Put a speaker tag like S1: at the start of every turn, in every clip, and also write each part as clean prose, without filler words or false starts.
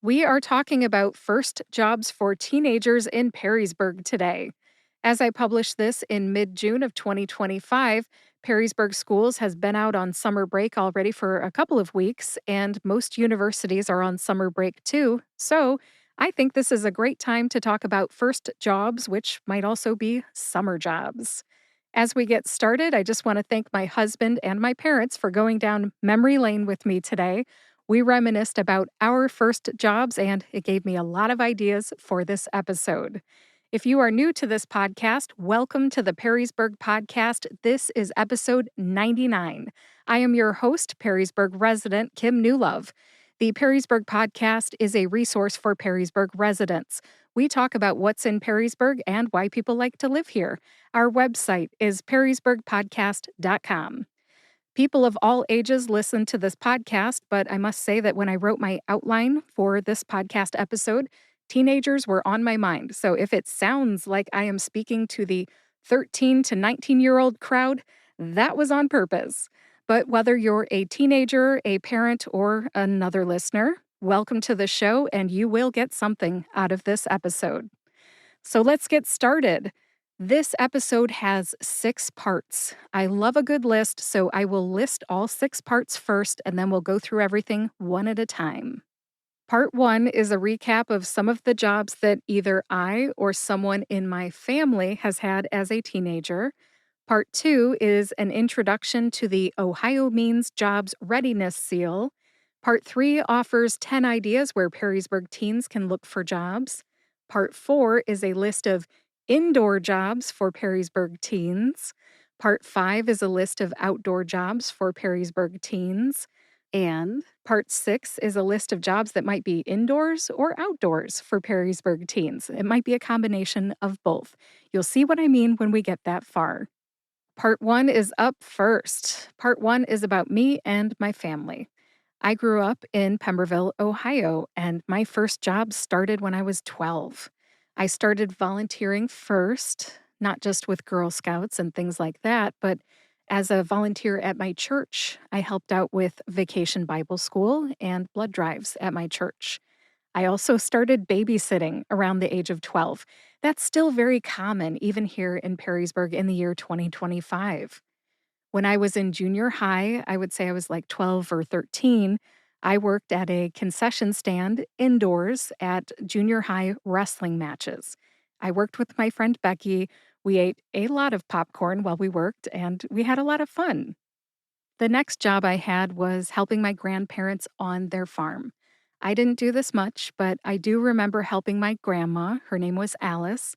S1: We are talking about first jobs for teenagers in Perrysburg today. As I publish this in mid June of 2025, Perrysburg Schools has been out on summer break already for a couple of weeks, and most universities are on summer break too. So I think this is a great time to talk about first jobs, which might also be summer jobs. As we get started, I just want to thank my husband and my parents for going down memory lane with me today. We reminisced about our first jobs, and it gave me a lot of ideas for this episode. If you are new to this podcast, welcome to the Perrysburg Podcast. This is episode 99. I am your host, Perrysburg resident Kim Newlove. The Perrysburg Podcast is a resource for Perrysburg residents. We talk about what's in Perrysburg and why people like to live here. Our website is perrysburgpodcast.com. People of all ages listen to this podcast, but I must say that when I wrote my outline for this podcast episode, teenagers were on my mind. So if it sounds like I am speaking to the 13 to 19-year-old crowd, that was on purpose. But whether you're a teenager, a parent, or another listener, welcome to the show, and you will get something out of this episode. So let's get started. This episode has 6 parts. I love a good list, so I will list all 6 parts first, and then we'll go through everything one at a time. Part 1 is a recap of some of the jobs that either I or someone in my family has had as a teenager. Part 2 is an introduction to the OhioMeansJobs Readiness Seal. Part 3 offers 10 ideas where Perrysburg teens can look for jobs. Part 4 is a list of indoor jobs for Perrysburg teens. Part 5 is a list of outdoor jobs for Perrysburg teens. And part 6 is a list of jobs that might be indoors or outdoors for Perrysburg teens. It might be a combination of both. You'll see what I mean when we get that far. Part 1 is up first. Part 1 is about me and my family. I grew up in Pemberville, Ohio, and my first job started when I was 12. I started volunteering first, not just with Girl Scouts and things like that, but as a volunteer at my church. I helped out with Vacation Bible School and blood drives at my church. I also started babysitting around the age of 12. That's still very common, even here in Perrysburg in the year 2025. When I was in junior high, I would say I was like 12 or 13, I worked at a concession stand indoors at junior high wrestling matches. I worked with my friend Becky. We ate a lot of popcorn while we worked, and we had a lot of fun. The next job I had was helping my grandparents on their farm. I didn't do this much, but I do remember helping my grandma, her name was Alice,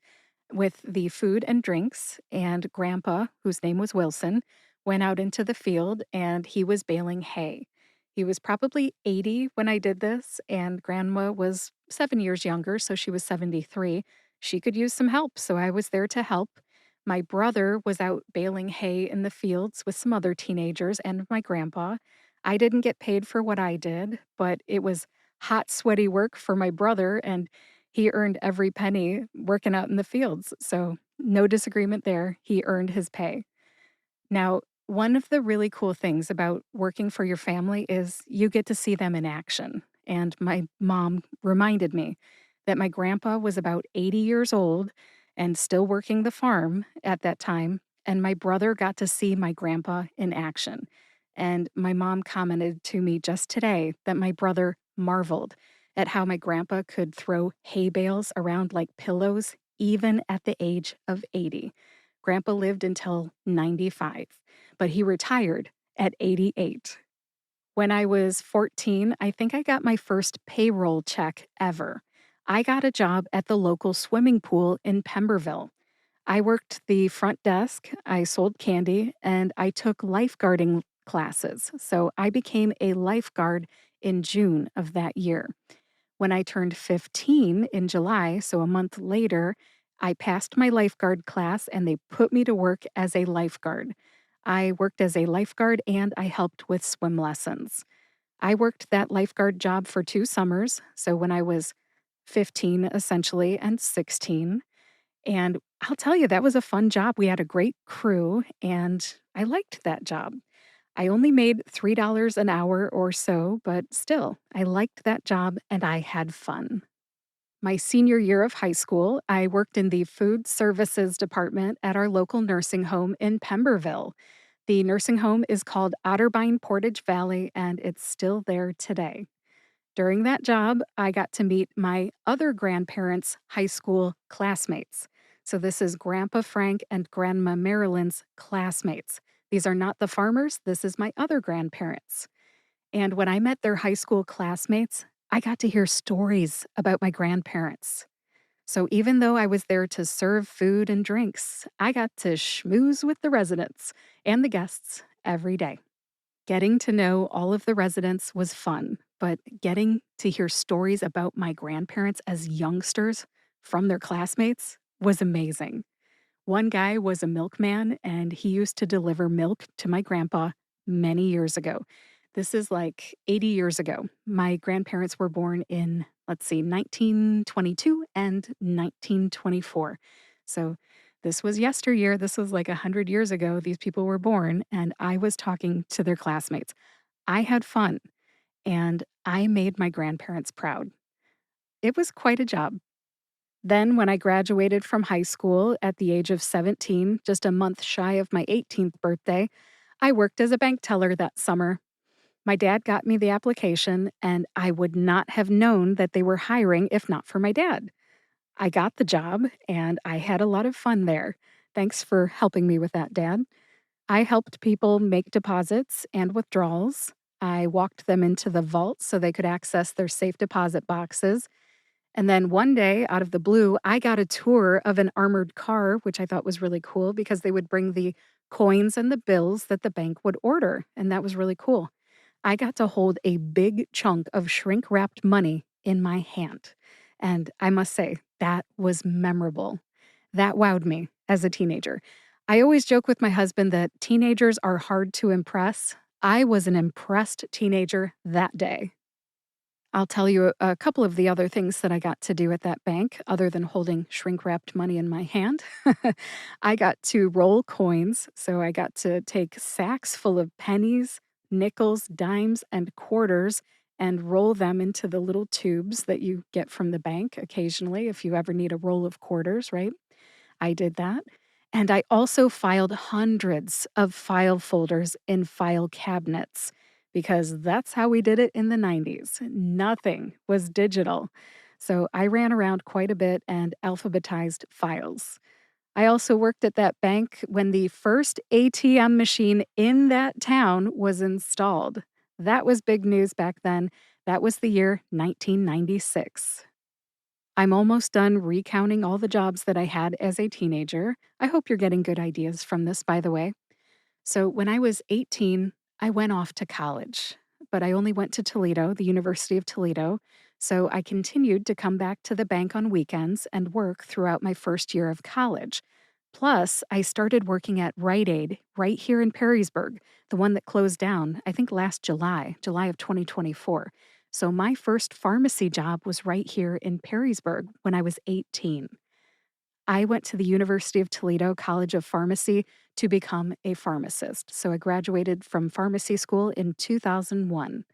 S1: with the food and drinks, and grandpa, whose name was Wilson, went out into the field and he was baling hay. He was probably 80 when I did this, and grandma was 7 years younger, so she was 73. She could use some help, so I was there to help. My brother was out baling hay in the fields with some other teenagers and my grandpa. I didn't get paid for what I did, but it was hot, sweaty work for my brother, and he earned every penny working out in the fields. So, no disagreement there. He earned his pay. Now, one of the really cool things about working for your family is you get to see them in action. And my mom reminded me that my grandpa was about 80 years old and still working the farm at that time. And my brother got to see my grandpa in action. And my mom commented to me just today that my brother marveled at how my grandpa could throw hay bales around like pillows, even at the age of 80. Grandpa lived until 95, but he retired at 88. When I was 14, I think I got my first payroll check ever. I got a job at the local swimming pool in Pemberville. I worked the front desk, I sold candy, and I took lifeguarding classes. So I became a lifeguard in June of that year. When I turned 15 in July, so a month later, I passed my lifeguard class and they put me to work as a lifeguard. I worked as a lifeguard and I helped with swim lessons. I worked that lifeguard job for 2 summers, so when I was 15 essentially and 16. And I'll tell you, that was a fun job. We had a great crew and I liked that job. I only made $3 an hour or so, but still, I liked that job and I had fun. My senior year of high school, I worked in the food services department at our local nursing home in Pemberville. The nursing home is called Otterbein Portage Valley, and it's still there today. During that job, I got to meet my other grandparents' high school classmates. So, this is Grandpa Frank and Grandma Marilyn's classmates. These are not the farmers, this is my other grandparents. And when I met their high school classmates, I got to hear stories about my grandparents. So even though I was there to serve food and drinks, I got to schmooze with the residents and the guests every day. Getting to know all of the residents was fun, but getting to hear stories about my grandparents as youngsters from their classmates was amazing. One guy was a milkman and he used to deliver milk to my grandpa many years ago. This is like 80 years ago. My grandparents were born in, let's see, 1922 and 1924. So this was yesteryear. This was like 100 years ago. These people were born, and I was talking to their classmates. I had fun, and I made my grandparents proud. It was quite a job. Then, when I graduated from high school at the age of 17, just a month shy of my 18th birthday, I worked as a bank teller that summer. My dad got me the application, and I would not have known that they were hiring if not for my dad. I got the job, and I had a lot of fun there. Thanks for helping me with that, Dad. I helped people make deposits and withdrawals. I walked them into the vault so they could access their safe deposit boxes. And then one day, out of the blue, I got a tour of an armored car, which I thought was really cool because they would bring the coins and the bills that the bank would order. And that was really cool. I got to hold a big chunk of shrink wrapped money in my hand. And I must say, that was memorable. That wowed me as a teenager. I always joke with my husband that teenagers are hard to impress. I was an impressed teenager that day. I'll tell you a couple of the other things that I got to do at that bank, other than holding shrink wrapped money in my hand. I got to roll coins. So I got to take sacks full of pennies, nickels, dimes, and quarters and roll them into the little tubes that you get from the bank occasionally if you ever need a roll of quarters, right? I did that. And I also filed hundreds of file folders in file cabinets because that's how we did it in the 90s. Nothing was digital. So I ran around quite a bit and alphabetized files. I also worked at that bank when the first ATM machine in that town was installed. That was big news back then. That was the year 1996. I'm almost done recounting all the jobs that I had as a teenager. I hope you're getting good ideas from this, by the way. So, when I was 18, I went off to college, but I only went to Toledo, the University of Toledo. So, I continued to come back to the bank on weekends and work throughout my first year of college. Plus, I started working at Rite Aid right here in Perrysburg, the one that closed down, I think last July of 2024. So, my first pharmacy job was right here in Perrysburg when I was 18. I went to the University of Toledo College of Pharmacy to become a pharmacist. So I graduated from pharmacy school in 2001.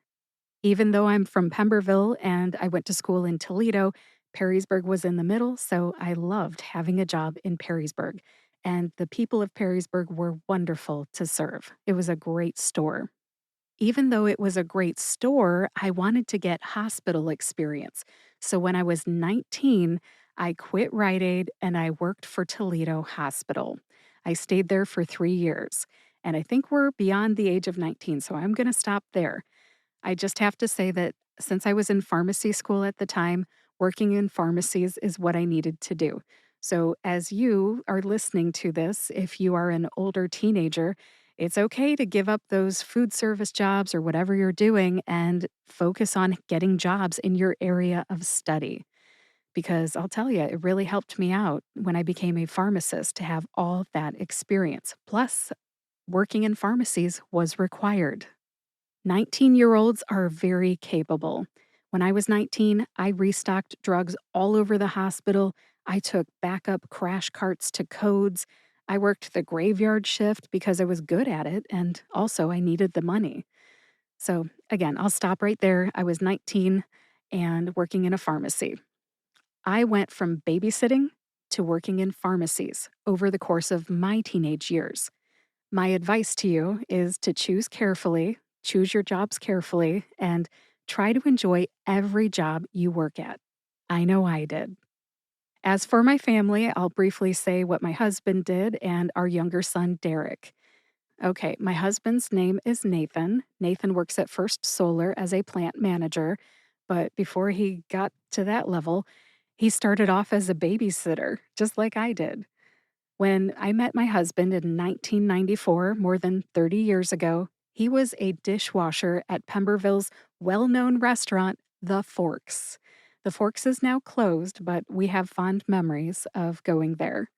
S1: Even though I'm from Pemberville and I went to school in Toledo, Perrysburg was in the middle, so I loved having a job in Perrysburg. And the people of Perrysburg were wonderful to serve. It was a great store. Even though it was a great store, I wanted to get hospital experience. So when I was 19, I quit Rite Aid and I worked for Toledo Hospital. I stayed there for 3 years. And I think we're beyond the age of 19, so I'm going to stop there. I just have to say that since I was in pharmacy school at the time, working in pharmacies is what I needed to do. So, as you are listening to this, if you are an older teenager, it's okay to give up those food service jobs or whatever you're doing and focus on getting jobs in your area of study. Because I'll tell you, it really helped me out when I became a pharmacist to have all that experience. Plus, working in pharmacies was required. 19-year-olds are very capable. When I was 19, I restocked drugs all over the hospital. I took backup crash carts to codes. I worked the graveyard shift because I was good at it and also I needed the money. So, again, I'll stop right there. I was 19 and working in a pharmacy. I went from babysitting to working in pharmacies over the course of my teenage years. My advice to you is to choose carefully, choose your jobs carefully, and try to enjoy every job you work at. I know I did. As for my family, I'll briefly say what my husband did and our younger son, Derek. Okay, my husband's name is Nathan. Nathan works at First Solar as a plant manager, but before he got to that level, he started off as a babysitter, just like I did. When I met my husband in 1994, more than 30 years ago, he was a dishwasher at Pemberville's well known restaurant, The Forks. The Forks is now closed, but we have fond memories of going there.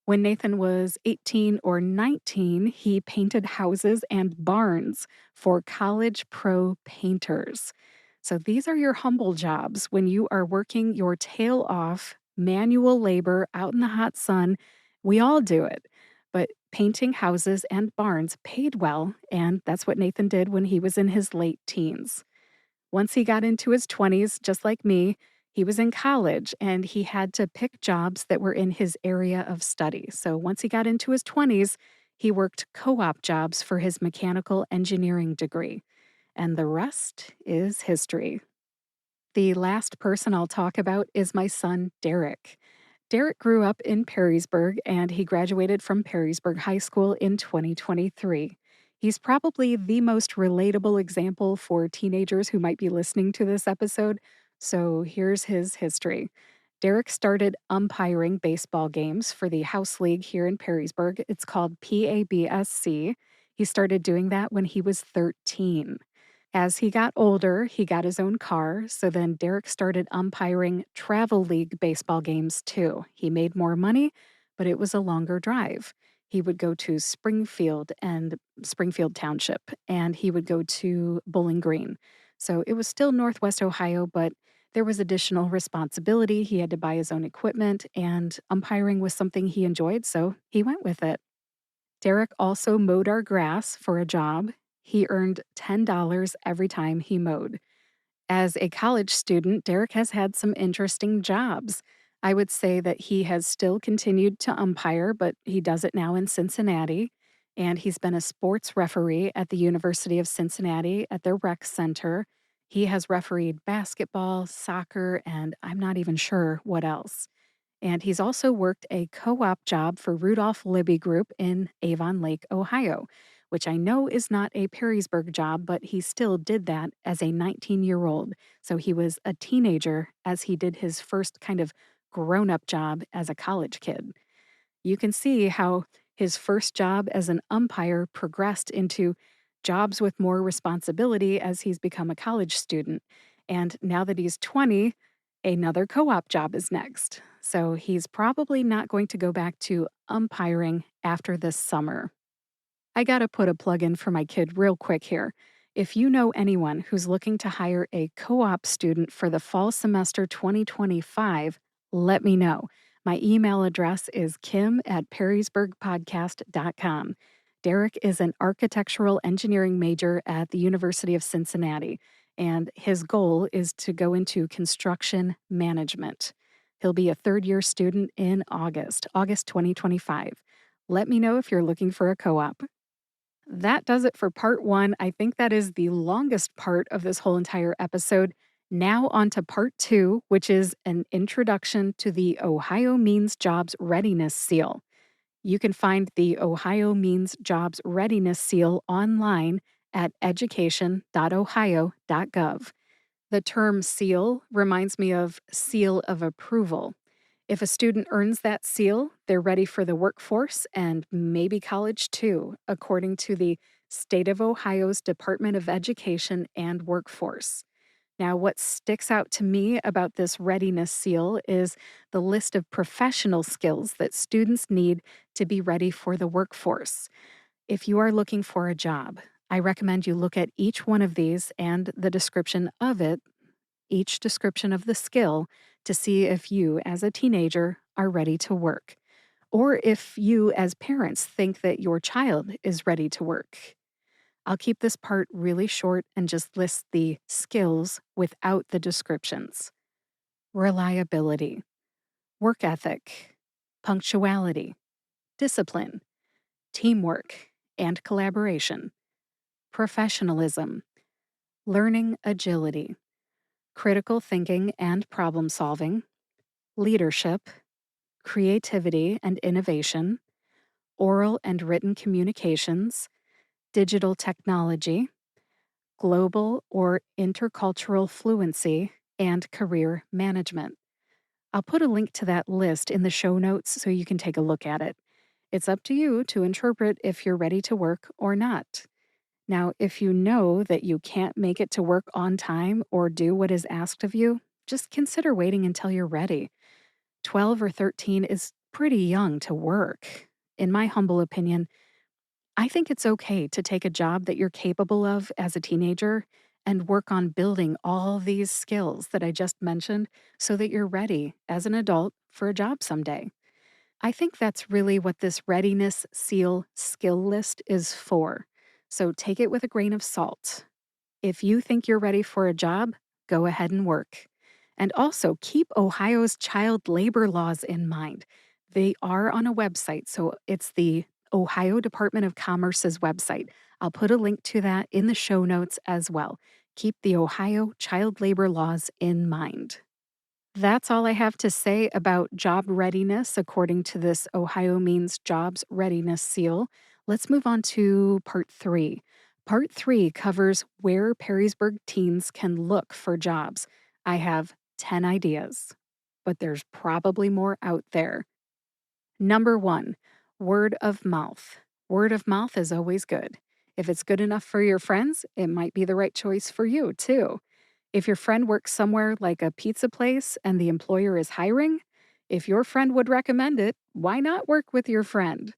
S1: When Nathan was 18 or 19, he painted houses and barns for college pro painters. So these are your humble jobs when you are working your tail off, manual labor out in the hot sun. We all do it. But painting houses and barns paid well, and that's what Nathan did when he was in his late teens. Once he got into his 20s, just like me, he was in college and he had to pick jobs that were in his area of study. So once he got into his 20s, he worked co op jobs for his mechanical engineering degree. And the rest is history. The last person I'll talk about is my son, Derek. Derek grew up in Perrysburg and he graduated from Perrysburg High School in 2023. He's probably the most relatable example for teenagers who might be listening to this episode. So here's his history. Derek started umpiring baseball games for the House League here in Perrysburg. It's called PABSC. He started doing that when he was 13. As he got older, he got his own car, so then Derek started umpiring travel league baseball games too. He made more money, but it was a longer drive. He would go to Springfield and Springfield Township, and he would go to Bowling Green. So it was still Northwest Ohio, but there was additional responsibility. He had to buy his own equipment, and umpiring was something he enjoyed, so he went with it. Derek also mowed our grass for a job. He earned $10 every time he mowed. As a college student, Derek has had some interesting jobs. I would say that he has still continued to umpire, but he does it now in Cincinnati. And he's been a sports referee at the University of Cincinnati at their rec center. He has refereed basketball, soccer, and I'm not even sure what else. And he's also worked a co op job for Rudolph Libby Group in Avon Lake, Ohio, which I know is not a Perrysburg job, but he still did that as a 19-year-old. So he was a teenager as he did his first kind of grown up job as a college kid. You can see how his first job as an umpire progressed into jobs with more responsibility as he's become a college student. And now that he's 20, another co op job is next. So he's probably not going to go back to umpiring after this summer. I gotta put a plug in for my kid real quick here. If you know anyone who's looking to hire a co op student for the fall semester 2025, let me know. My email address is kim@perrysburgpodcast.com. Derek is an architectural engineering major at the University of Cincinnati, and his goal is to go into construction management. He'll be a third year student in August 2025. Let me know if you're looking for a co op. That does it for part one. I think that is the longest part of this whole entire episode. Now, on to part two, which is an introduction to the OhioMeansJobs Readiness Seal. You can find the OhioMeansJobs Readiness Seal online at education.ohio.gov. The term seal reminds me of seal of approval. If a student earns that seal, they're ready for the workforce and maybe college too, according to the State of Ohio's Department of Education and Workforce. Now, what sticks out to me about this readiness seal is the list of professional skills that students need to be ready for the workforce. If you are looking for a job, I recommend you look at each one of these and the description of it, each description of the skill, to see if you, as a teenager, are ready to work. or if you, as parents, think that your child is ready to work. I'll keep this part really short and just list the skills without the descriptions: reliability, work ethic, punctuality, discipline, teamwork and collaboration, professionalism, learning agility, critical thinking and problem solving, leadership, creativity and innovation, oral and written communications, digital technology, global or intercultural fluency, and career management. I'll put a link to that list in the show notes so you can take a look at it. It's up to you to interpret if you're ready to work or not. Now, if you know that you can't make it to work on time or do what is asked of you, just consider waiting until you're ready. 12 or 13 is pretty young to work. In my humble opinion, I think it's okay to take a job that you're capable of as a teenager and work on building all these skills that I just mentioned so that you're ready as an adult for a job someday. I think that's really what this Readiness Seal skill list is for. So take it with a grain of salt. If you think you're ready for a job, go ahead and work. And also keep Ohio's child labor laws in mind. They are on a website, so it's the Ohio Department of Commerce's website. I'll put a link to that in the show notes as well. Keep the Ohio child labor laws in mind. That's all I have to say about job readiness according to this OhioMeansJobs Readiness Seal. Let's move on to part 3. Part 3 covers where Perrysburg teens can look for jobs. I have 10 ideas, but there's probably more out there. Number 1, word of mouth. Word of mouth is always good. If it's good enough for your friends, it might be the right choice for you, too. If your friend works somewhere like a pizza place and the employer is hiring, if your friend would recommend it, why not work with your friend?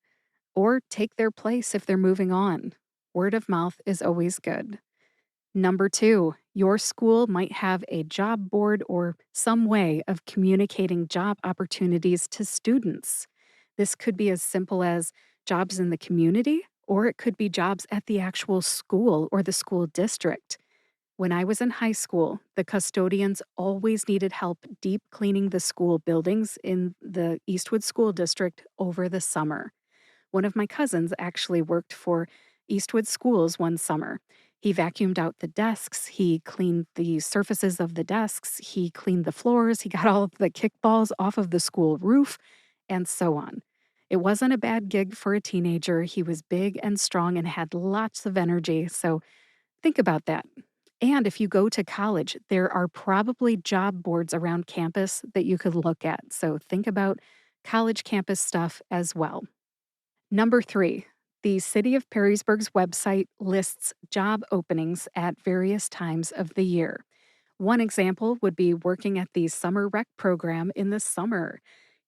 S1: Or take their place if they're moving on. Word of mouth is always good. Number 2, your school might have a job board or some way of communicating job opportunities to students. This could be as simple as jobs in the community, or it could be jobs at the actual school or the school district. When I was in high school, the custodians always needed help deep cleaning the school buildings in the Eastwood School District over the summer. One of my cousins actually worked for Eastwood Schools one summer. He vacuumed out the desks, he cleaned the surfaces of the desks, he cleaned the floors, he got all of the kickballs off of the school roof, and so on. It wasn't a bad gig for a teenager. He was big and strong and had lots of energy, so think about that. And if you go to college, there are probably job boards around campus that you could look at. So think about college campus stuff as well. Number 3, the City of Perrysburg's website lists job openings at various times of the year. One example would be working at the Summer Rec program in the summer.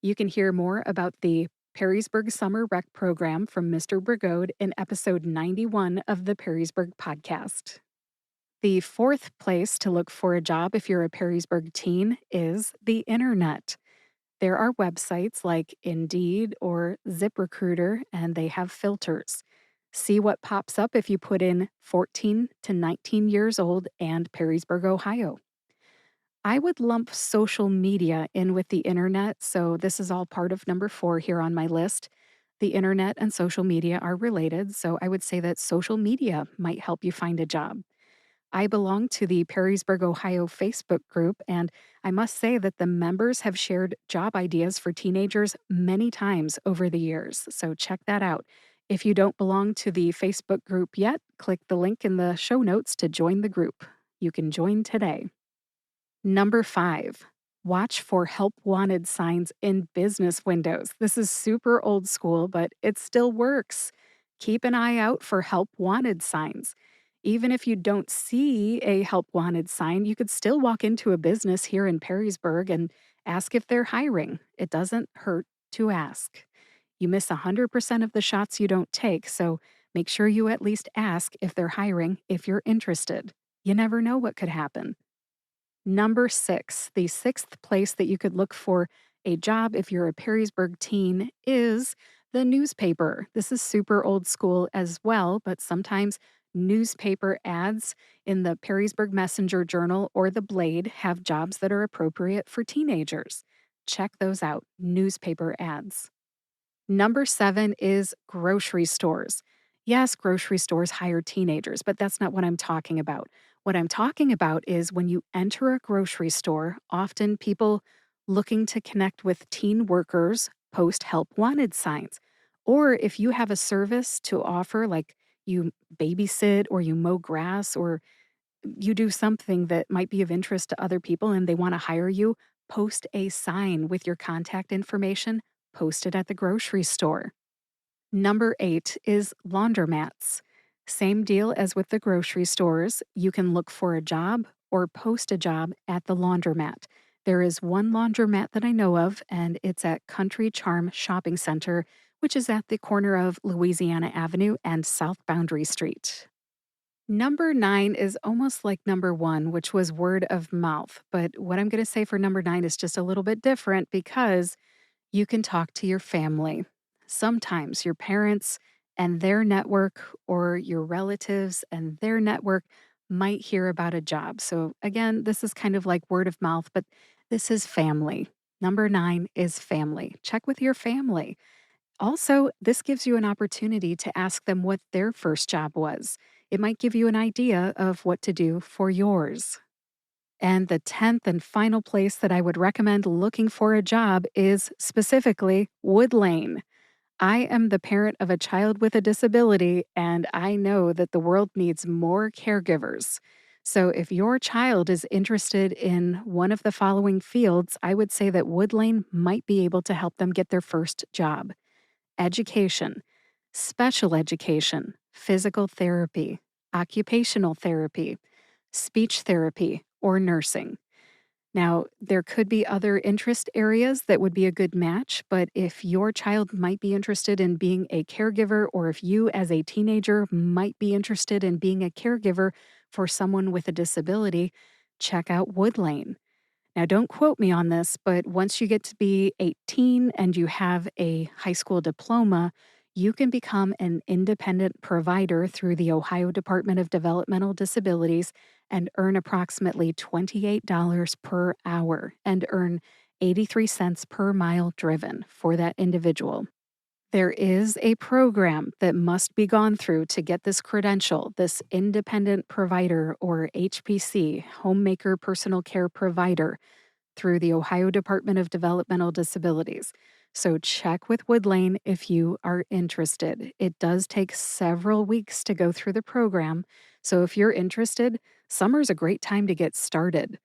S1: You can hear more about the Perrysburg Summer Rec program from Mr. Brigode in episode 91 of the Perrysburg podcast. The 4th place to look for a job if you're a Perrysburg teen is the internet. There are websites like Indeed or ZipRecruiter, and they have filters. See what pops up if you put in 14 to 19 years old and Perrysburg, Ohio. I would lump social media in with the internet, so this is all part of number 4 here on my list. The internet and social media are related, so I would say that social media might help you find a job. I belong to the Perrysburg, Ohio Facebook group, and I must say that the members have shared job ideas for teenagers many times over the years, so check that out. If you don't belong to the Facebook group yet, click the link in the show notes to join the group. You can join today. Number 5, watch for help wanted signs in business windows. This is super old school, but it still works. Keep an eye out for help wanted signs. Even if you don't see a help wanted sign, you could still walk into a business here in Perrysburg and ask if they're hiring. It doesn't hurt to ask. You miss 100% of the shots you don't take, so make sure you at least ask if they're hiring if you're interested. You never know what could happen. Number 6, the 6th place that you could look for A job, if you're a Perrysburg teen, is the newspaper. This is super old school as well, but sometimes newspaper ads in the Perrysburg Messenger Journal or the Blade have jobs that are appropriate for teenagers. Check those out, newspaper ads. Number 7 is grocery stores. Yes, grocery stores hire teenagers, but that's not what I'm talking about. What I'm talking about is when you enter a grocery store, often people looking to connect with teen workers post help wanted signs. Or if you have a service to offer, like you babysit or you mow grass or you do something that might be of interest to other people and they want to hire you, post a sign with your contact information, post it at the grocery store. Number 8 is laundromats. Same deal as with the grocery stores. You can look for a job or post a job at the laundromat. There is one laundromat that I know of, and it's at Country Charm Shopping Center, which is at the corner of Louisiana Avenue and South Boundary Street. Number 9 is almost like number 1, which was word of mouth. But what I'm going to say for number 9 is just a little bit different because you can talk to your family. Sometimes your parents and their network or your relatives and their network might hear about a job. So, again, this is kind of like word of mouth, but this is family. Number 9 is family. Check with your family. Also, this gives you an opportunity to ask them what their first job was. It might give you an idea of what to do for yours. And the 10th and final place that I would recommend looking for a job is specifically Wood Lane. I am the parent of a child with a disability, and I know that the world needs more caregivers. So, if your child is interested in one of the following fields, I would say that Wood Lane might be able to help them get their first job: education, special education, physical therapy, occupational therapy, speech therapy, or nursing. Now, there could be other interest areas that would be a good match, but if your child might be interested in being a caregiver, or if you as a teenager might be interested in being a caregiver for someone with a disability, check out Wood Lane. Now, don't quote me on this, but once you get to be 18 and you have a high school diploma, you can become an independent provider through the Ohio Department of Developmental Disabilities and earn approximately $28 per hour and earn 83 cents per mile driven for that individual. There is a program that must be gone through to get this credential, this independent provider or HPC, homemaker personal care provider, through the Ohio Department of Developmental Disabilities. So check with Wood Lane if you are interested. It does take several weeks to go through the program. So if you're interested, summer's a great time to get started.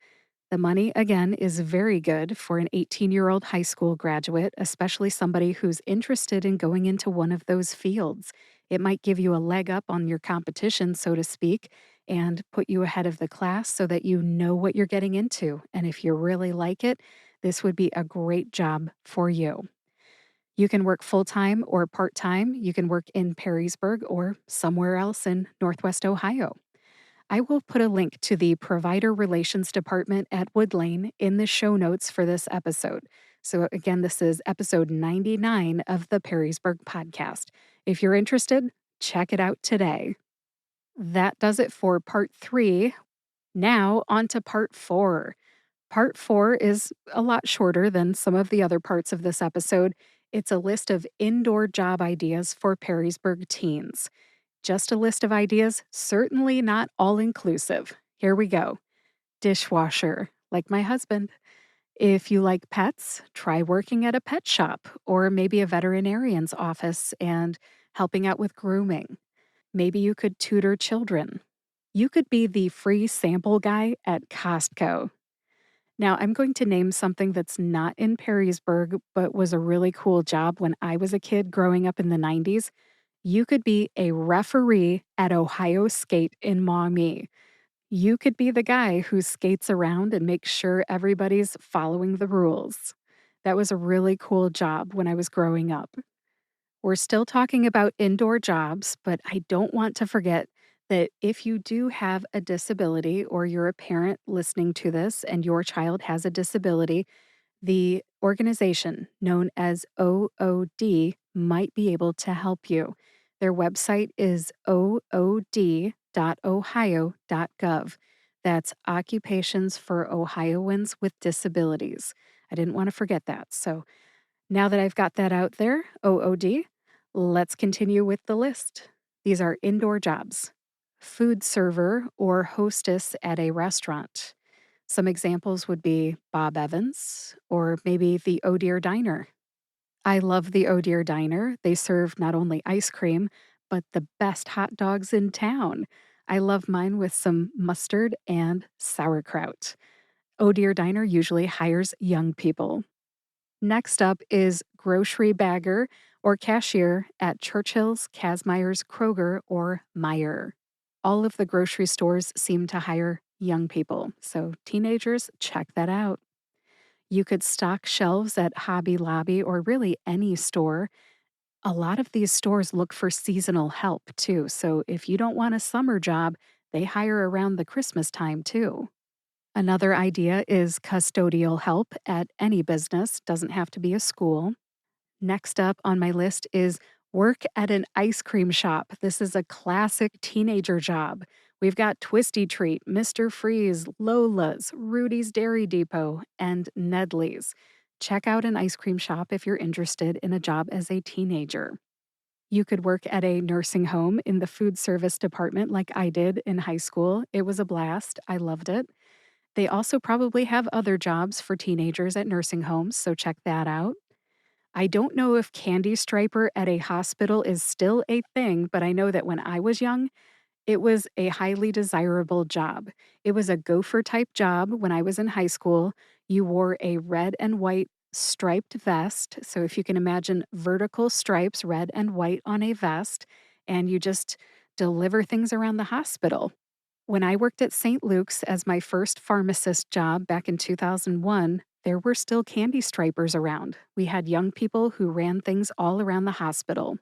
S1: The money, again, is very good for an 18-year-old high school graduate, especially somebody who's interested in going into one of those fields. It might give you a leg up on your competition, so to speak, and put you ahead of the class so that you know what you're getting into. And if you really like it, this would be a great job for you. You can work full time or part time. You can work in Perrysburg or somewhere else in Northwest Ohio. I will put a link to the Provider Relations Department at Wood Lane in the show notes for this episode. So, again, this is episode 99 of the Perrysburg podcast. If you're interested, check it out today. That does it for part 3. Now, on to part 4. Part 4 is a lot shorter than some of the other parts of this episode. It's a list of indoor job ideas for Perrysburg teens. Just a list of ideas, certainly not all inclusive. Here we go. Dishwasher, like my husband. If you like pets, try working at a pet shop or maybe a veterinarian's office and helping out with grooming. Maybe you could tutor children. You could be the free sample guy at Costco. Now, I'm going to name something that's not in Perrysburg, but was a really cool job when I was a kid growing up in the 90s. You could be a referee at Ohio Skate in Maumee. You could be the guy who skates around and makes sure everybody's following the rules. That was a really cool job when I was growing up. We're still talking about indoor jobs, but I don't want to forget that if you do have a disability or you're a parent listening to this and your child has a disability, The organization known as OOD might be able to help you. Their website is ood.ohio.gov. That's Occupations for Ohioans with Disabilities. I didn't want to forget that. So now that I've got that out there, OOD, let's continue with the list. These are indoor jobs: food server or hostess at a restaurant. Some examples would be Bob Evans or maybe the Oh Dear Diner. I love the Oh Dear Diner. They serve not only ice cream, but the best hot dogs in town. I love mine with some mustard and sauerkraut. Oh Dear Diner usually hires young people. Next up is grocery bagger or cashier at Churchill's, Kazmeyer's, Kroger, or Meyer. All of the grocery stores seem to hire young people, so teenagers, check that out. You could stock shelves at Hobby Lobby or really any store. A lot of these stores look for seasonal help too, so if you don't want a summer job, they hire around the Christmas time too. Another idea is custodial help at any business, doesn't have to be a school. Next up on my list is work at an ice cream shop. This is a classic teenager job. We've got Twisty Treat, Mr. Freeze, Lola's, Rudy's Dairy Depot, and Nedley's. Check out an ice cream shop if you're interested in a job as a teenager. You could work at a nursing home in the food service department like I did in high school. It was a blast. I loved it. They also probably have other jobs for teenagers at nursing homes, so check that out. I don't know if candy striper at a hospital is still a thing, but I know that when I was young, it was a highly desirable job. It was a gopher type job when I was in high school. You wore a red and white striped vest. So if you can imagine vertical stripes, red and white on a vest, and you just deliver things around the hospital. When I worked at St. Luke's as my first pharmacist job back in 2001, there were still candy stripers around. We had young people who ran things all around the hospital.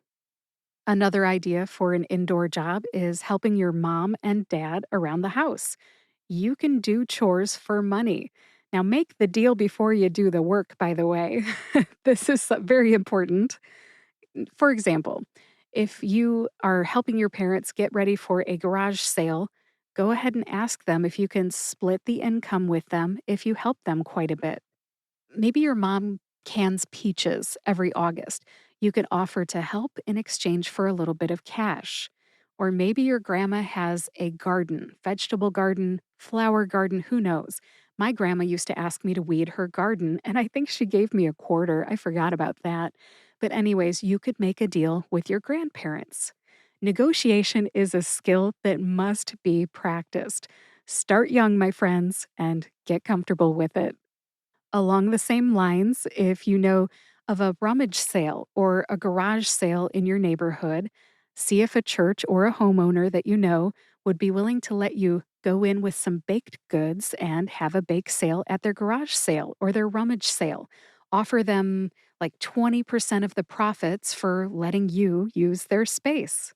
S1: Another idea for an indoor job is helping your mom and dad around the house. You can do chores for money. Now, make the deal before you do the work, by the way. This is very important. For example, if you are helping your parents get ready for a garage sale, go ahead and ask them if you can split the income with them if you help them quite a bit. Maybe your mom cans peaches every August. You could offer to help in exchange for a little bit of cash. Or maybe your grandma has a garden, vegetable garden, flower garden, who knows. My grandma used to ask me to weed her garden, and I think she gave me a quarter. I forgot about that. But, anyways, you could make a deal with your grandparents. Negotiation is a skill that must be practiced. Start young, my friends, and get comfortable with it. Along the same lines, if you know of a rummage sale or a garage sale in your neighborhood, see if a church or a homeowner that you know would be willing to let you go in with some baked goods and have a bake sale at their garage sale or their rummage sale. Offer them like 20% of the profits for letting you use their space.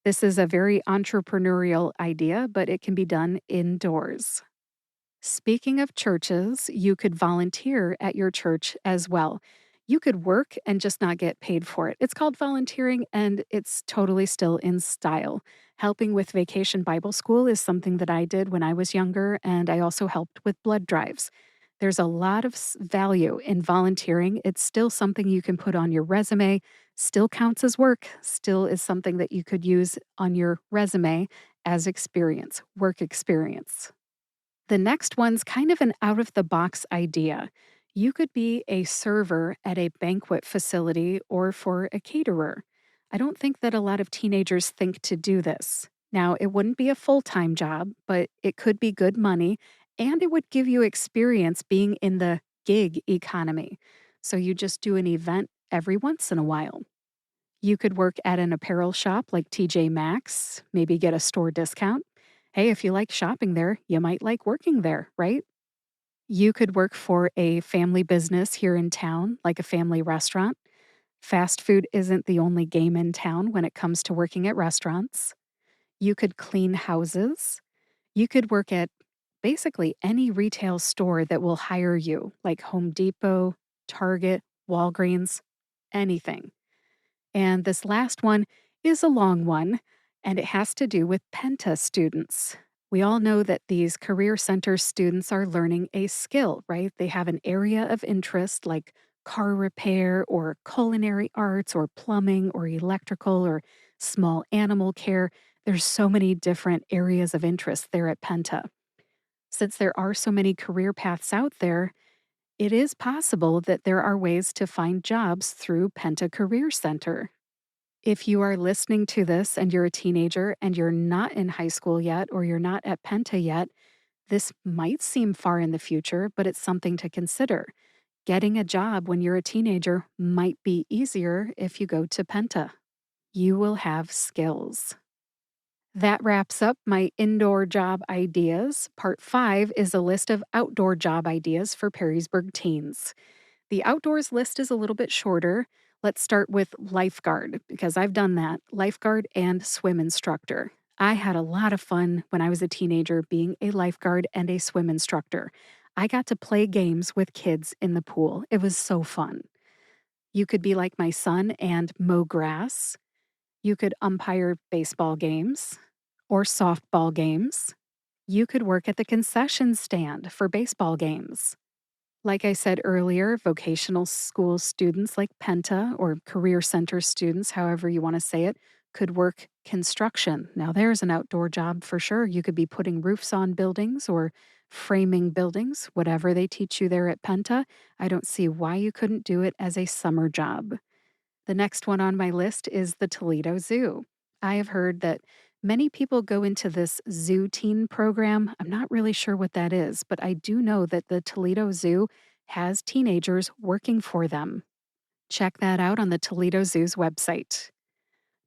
S1: This is a very entrepreneurial idea, but it can be done indoors. Speaking of churches, you could volunteer at your church as well. You could work and just not get paid for it. It's called volunteering and it's totally still in style. Helping with Vacation Bible School is something that I did when I was younger, and I also helped with blood drives. There's a lot of value in volunteering. It's still something you can put on your resume, still counts as work, still is something that you could use on your resume as experience, work experience. The next one's kind of an out of the box idea. You could be a server at a banquet facility or for a caterer. I don't think that a lot of teenagers think to do this. Now, it wouldn't be a full time job, but it could be good money and it would give you experience being in the gig economy. So you just do an event every once in a while. You could work at an apparel shop like TJ Maxx, maybe get a store discount. Hey, if you like shopping there, you might like working there, right? You could work for a family business here in town, like a family restaurant. Fast food isn't the only game in town when it comes to working at restaurants. You could clean houses. You could work at basically any retail store that will hire you, like Home Depot, Target, Walgreens, anything. And this last one is a long one, and it has to do with Penta students. We all know that these career center students are learning a skill, right? They have an area of interest like car repair or culinary arts or plumbing or electrical or small animal care. There's so many different areas of interest there at Penta. Since there are so many career paths out there, it is possible that there are ways to find jobs through Penta Career Center. If you are listening to this and you're a teenager and you're not in high school yet or you're not at Penta yet, this might seem far in the future, but it's something to consider. Getting a job when you're a teenager might be easier if you go to Penta. You will have skills. That wraps up my indoor job ideas. Part 5 is a list of outdoor job ideas for Perrysburg teens. The outdoors list is a little bit shorter. Let's start with lifeguard because I've done that, lifeguard and swim instructor. I had a lot of fun when I was a teenager being a lifeguard and a swim instructor. I got to play games with kids in the pool. It was so fun. You could be like my son and mow grass. You could umpire baseball games or softball games. You could work at the concession stand for baseball games. Like I said earlier, vocational school students like Penta or Career Center students, however you want to say it, could work construction. Now, there's an outdoor job for sure. You could be putting roofs on buildings or framing buildings, whatever they teach you there at Penta. I don't see why you couldn't do it as a summer job. The next one on my list is the Toledo Zoo. I have heard that many people go into this zoo teen program. I'm not really sure what that is, but I do know that the Toledo Zoo has teenagers working for them. Check that out on the Toledo Zoo's website.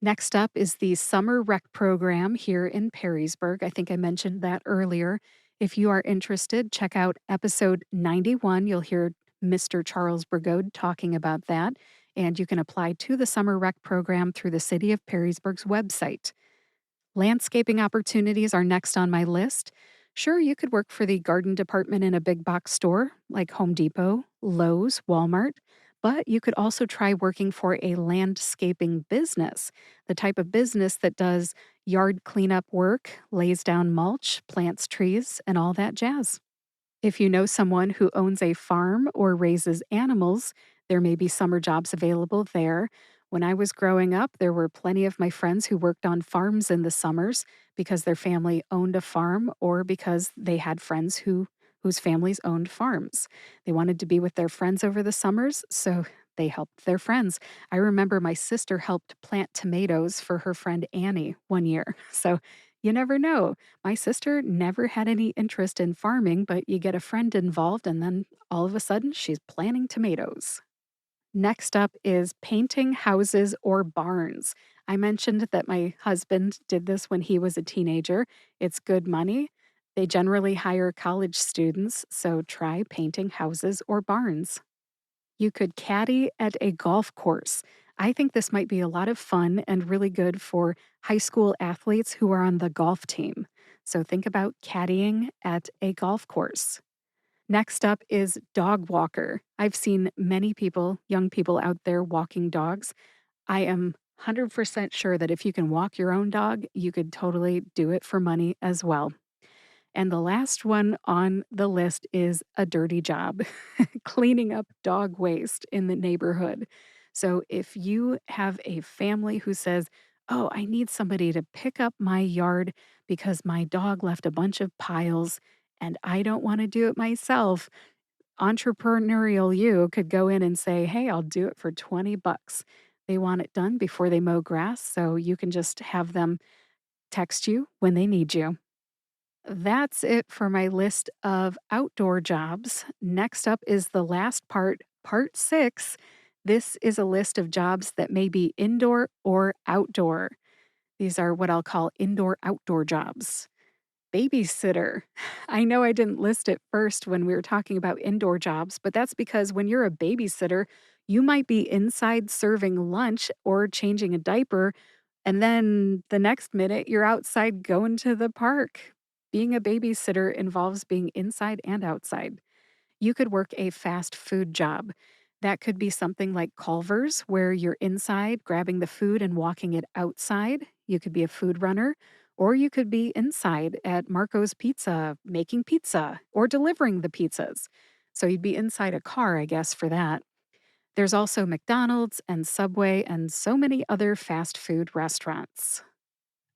S1: Next up is the Summer Rec program here in Perrysburg. I think I mentioned that earlier. If you are interested, check out episode 91. You'll hear Mr. Charles Brigode talking about that. And you can apply to the Summer Rec program through the City of Perrysburg's website. Landscaping opportunities are next on my list. Sure, you could work for the garden department in a big box store like Home Depot, Lowe's, Walmart, but you could also try working for a landscaping business, the type of business that does yard cleanup work, lays down mulch, plants trees, and all that jazz. If you know someone who owns a farm or raises animals, there may be summer jobs available there. When I was growing up, there were plenty of my friends who worked on farms in the summers because their family owned a farm or because they had friends whose families owned farms. They wanted to be with their friends over the summers, so they helped their friends. I remember my sister helped plant tomatoes for her friend Annie one year. So you never know. My sister never had any interest in farming, but you get a friend involved, and then all of a sudden she's planting tomatoes. Next up is painting houses or barns. I mentioned that my husband did this when he was a teenager. It's good money. They generally hire college students, so try painting houses or barns. You could caddy at a golf course. I think this might be a lot of fun and really good for high school athletes who are on the golf team. So think about caddying at a golf course. Next up is dog walker. I've seen many people, young people out there walking dogs. I am 100% sure that if you can walk your own dog, you could totally do it for money as well. And the last one on the list is a dirty job, cleaning up dog waste in the neighborhood. So if you have a family who says, "Oh, I need somebody to pick up my yard because my dog left a bunch of piles and I don't want to do it myself," entrepreneurial you could go in and say, "Hey, I'll do it for 20 bucks." They want it done before they mow grass, so you can just have them text you when they need you. That's it for my list of outdoor jobs. Next up is the last part, part 6. This is a list of jobs that may be indoor or outdoor. These are what I'll call indoor outdoor jobs. Babysitter. I know I didn't list it first when we were talking about indoor jobs, but that's because when you're a babysitter, you might be inside serving lunch or changing a diaper, and then the next minute you're outside going to the park. Being a babysitter involves being inside and outside. You could work a fast food job. That could be something like Culver's, where you're inside grabbing the food and walking it outside. You could be a food runner, or you could be inside at Marco's Pizza making pizza or delivering the pizzas. So you'd be inside a car, I guess, for that. There's also McDonald's and Subway and so many other fast food restaurants.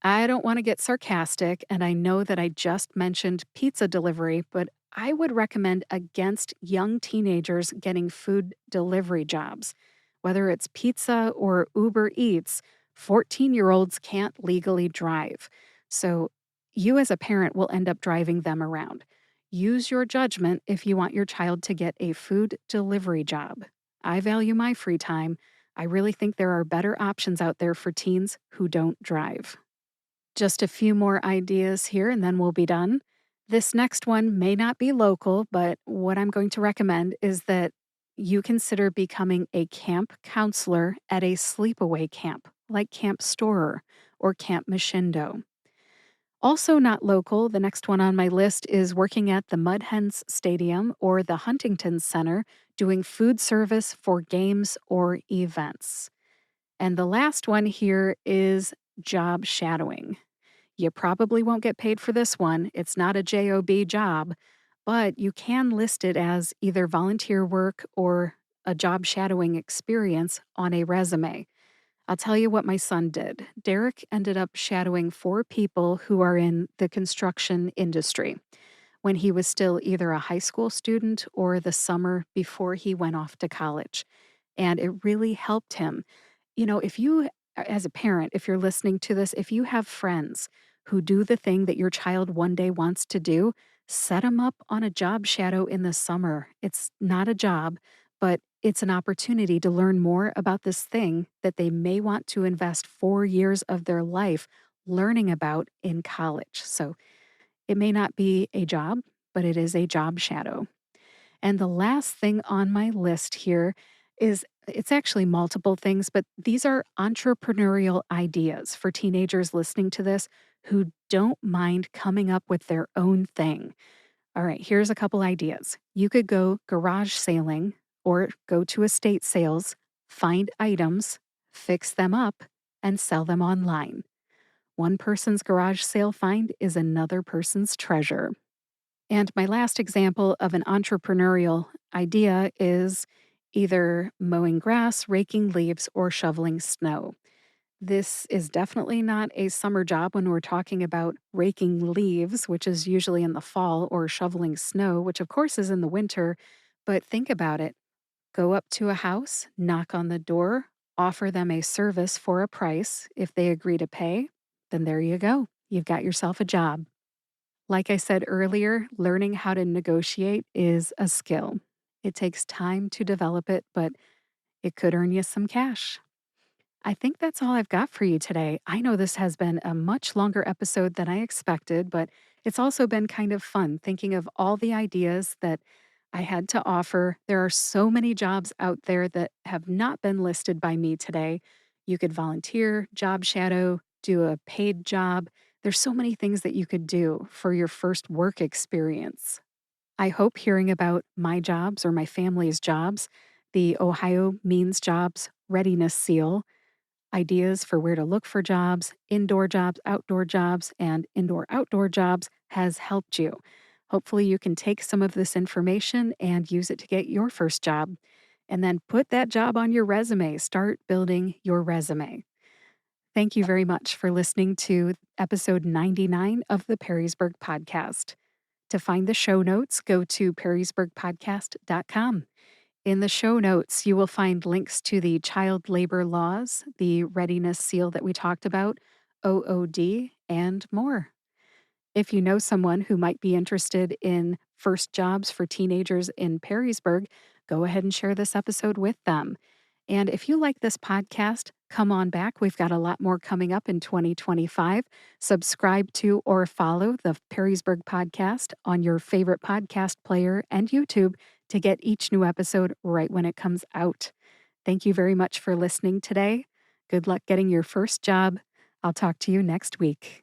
S1: I don't want to get sarcastic, and I know that I just mentioned pizza delivery, but I would recommend against young teenagers getting food delivery jobs. Whether it's pizza or Uber Eats, 14-year-olds can't legally drive. So you, as a parent, will end up driving them around. Use your judgment if you want your child to get a food delivery job. I value my free time. I really think there are better options out there for teens who don't drive. Just a few more ideas here and then we'll be done. This next one may not be local, but what I'm going to recommend is that you consider becoming a camp counselor at a sleepaway camp like Camp Storer or Camp Machindo. Also, not local, the next one on my list is working at the Mud Hens Stadium or the Huntington Center doing food service for games or events. And the last one here is job shadowing. You probably won't get paid for this one. It's not a job, but you can list it as either volunteer work or a job shadowing experience on a resume. I'll tell you what my son did. Derek ended up shadowing 4 people who are in the construction industry when he was still either a high school student or the summer before he went off to college. And it really helped him. If you, as a parent, if you're listening to this, if you have friends who do the thing that your child one day wants to do, set them up on a job shadow in the summer. It's not a job, but it's an opportunity to learn more about this thing that they may want to invest 4 years of their life learning about in college. So it may not be a job, but it is a job shadow. And the last thing on my list here is it's actually multiple things, but these are entrepreneurial ideas for teenagers listening to this who don't mind coming up with their own thing. All right, here's a couple ideas. You could go garage sailing or go to estate sales, find items, fix them up, and sell them online. One person's garage sale find is another person's treasure. And my last example of an entrepreneurial idea is either mowing grass, raking leaves, or shoveling snow. This is definitely not a summer job when we're talking about raking leaves, which is usually in the fall, or shoveling snow, which of course is in the winter. But think about it. Go up to a house, knock on the door, offer them a service for a price. If they agree to pay, then there you go. You've got yourself a job. Like I said earlier, learning how to negotiate is a skill. It takes time to develop it, but it could earn you some cash. I think that's all I've got for you today. I know this has been a much longer episode than I expected, but it's also been kind of fun thinking of all the ideas that I had to offer. There are so many jobs out there that have not been listed by me today. You could volunteer, job shadow, do a paid job. There's so many things that you could do for your first work experience. I hope hearing about my jobs or my family's jobs, the Ohio Means Jobs Readiness Seal, ideas for where to look for jobs, outdoor jobs, and indoor outdoor jobs has helped you. Hopefully, you can take some of this information and use it to get your first job. And then put that job on your resume. Start building your resume. Thank you very much for listening to episode 99 of the Perrysburg Podcast. To find the show notes, go to perrysburgpodcast.com. In the show notes, you will find links to the child labor laws, the readiness seal that we talked about, OOD, and more. If you know someone who might be interested in first jobs for teenagers in Perrysburg, go ahead and share this episode with them. And if you like this podcast, come on back. We've got a lot more coming up in 2025. Subscribe to or follow the Perrysburg Podcast on your favorite podcast player and YouTube to get each new episode right when it comes out. Thank you very much for listening today. Good luck getting your first job. I'll talk to you next week.